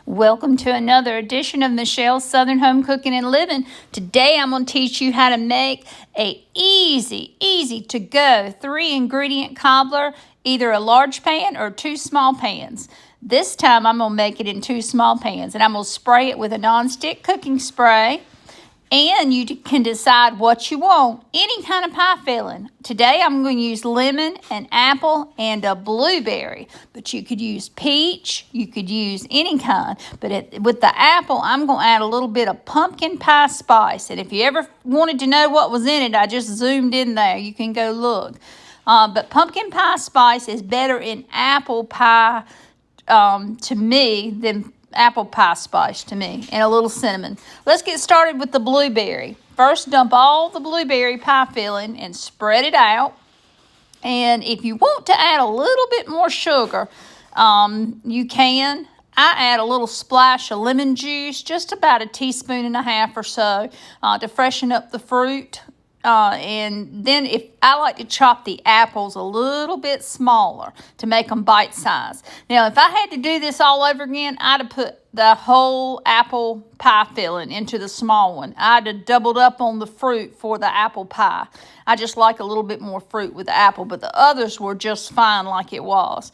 Welcome to another edition of Michelle's Southern Home Cooking and Living. Today I'm going to teach you how to make a easy to go 3-ingredient cobbler, either a large pan or 2 small pans. This time I'm going to make it in 2 small pans, and I'm going to spray it with a nonstick cooking spray. And you can decide what you want, any kind of pie filling. Today I'm going to use lemon and apple and a blueberry. But you could use peach, you could use any kind. But with the apple, I'm going to add a little bit of pumpkin pie spice. And if you ever wanted to know what was in it, I just zoomed in there. You can go look. But pumpkin pie spice is better in apple pie to me than apple pie spice to me, and a little cinnamon. Let's get started with the blueberry. First, dump all the blueberry pie filling and spread it out. And if you want to add a little bit more sugar, you can. I add a little splash of lemon juice, just about 1.5 teaspoons or so, to freshen up the fruit. And then if I like to chop the apples a little bit smaller to make them bite size. Now, if I had to do this all over again, I'd have put the whole apple pie filling into the small one. I'd have doubled up on the fruit for the apple pie. I just like a little bit more fruit with the apple, but the others were just fine like it was.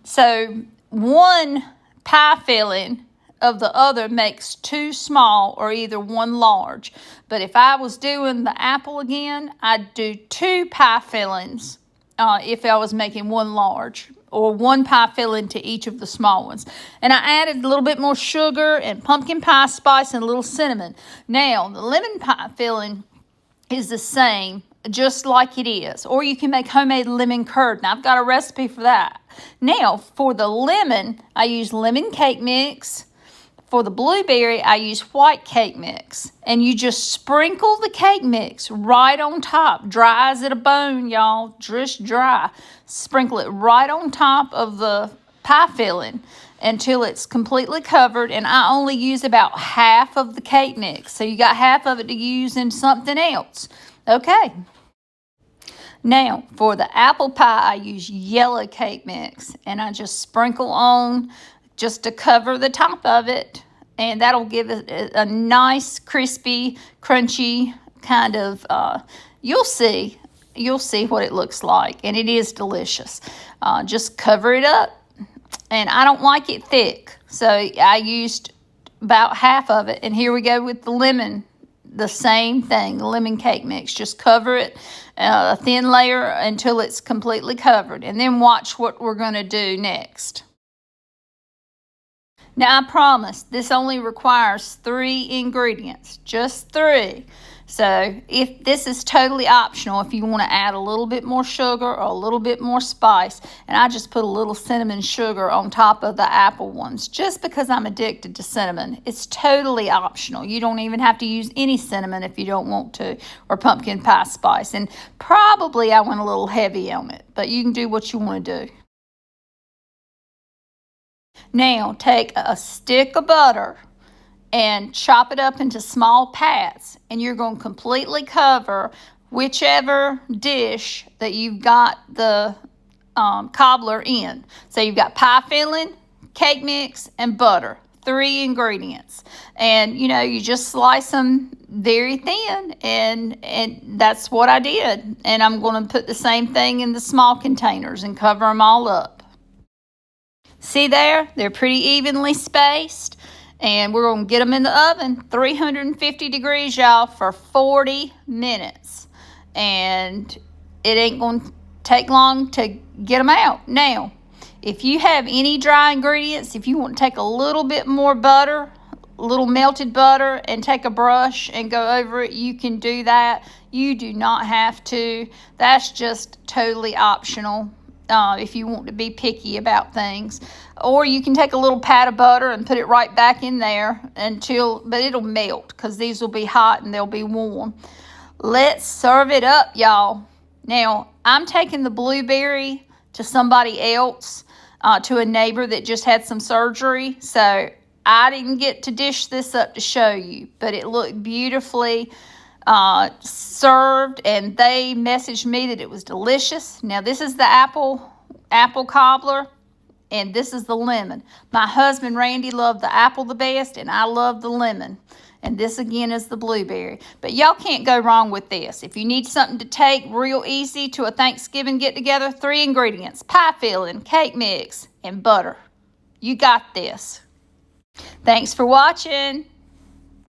So one pie filling of the other makes 2 small or either 1 large. But if I was doing the apple again, I'd do 2 pie fillings if I was making 1 large, or 1 pie filling to each of the small ones. And I added a little bit more sugar and pumpkin pie spice and a little cinnamon. Now, the lemon pie filling is the same, just like it is. Or you can make homemade lemon curd. Now, I've got a recipe for that. Now, for the lemon, I use lemon cake mix. For the blueberry, I use white cake mix. And you just sprinkle the cake mix right on top. Dry as it a bone, y'all. Just dry. Sprinkle it right on top of the pie filling until it's completely covered. And I only use about half of the cake mix. So you got half of it to use in something else. Okay. Now, for the apple pie, I use yellow cake mix. And I just sprinkle on just to cover the top of it, and that'll give it a nice, crispy, crunchy kind of, you'll see what it looks like, and it is delicious. Just cover it up, and I don't like it thick, so I used about half of it, and here we go with the lemon. The same thing, the lemon cake mix. Just cover it a thin layer until it's completely covered, and then watch what we're going to do next. Now, I promise this only requires 3 ingredients, just 3. So if this is totally optional, if you want to add a little bit more sugar or a little bit more spice, and I just put a little cinnamon sugar on top of the apple ones, just because I'm addicted to cinnamon. It's totally optional. You don't even have to use any cinnamon if you don't want to, or pumpkin pie spice. And probably I went a little heavy on it, but you can do what you want to do. Now, take a stick of butter and chop it up into small pats, and you're going to completely cover whichever dish that you've got the cobbler in. So you've got pie filling, cake mix, and butter. 3 ingredients. And, you just slice them very thin, and that's what I did. And I'm going to put the same thing in the small containers and cover them all up. See there? They're pretty evenly spaced. And we're going to get them in the oven, 350 degrees, y'all, for 40 minutes. And it ain't going to take long to get them out. Now, if you have any dry ingredients, if you want to take a little bit more butter, a little melted butter, and take a brush and go over it, you can do that. You do not have to. That's just totally optional. If you want to be picky about things. Or you can take a little pat of butter and put it right back in there but it'll melt because these will be hot and they'll be warm. Let's serve it up, y'all. Now, I'm taking the blueberry to somebody else, to a neighbor that just had some surgery. So I didn't get to dish this up to show you, but it looked beautifully served, and they messaged me that it was delicious. Now, this is the apple cobbler. And this is the lemon. My husband Randy loved the apple the best, and I love the lemon. And this again is the blueberry. But y'all can't go wrong with this. If you need something to take real easy to a Thanksgiving get-together, 3 ingredients: pie filling, cake mix, and butter. You got this. Thanks for watching.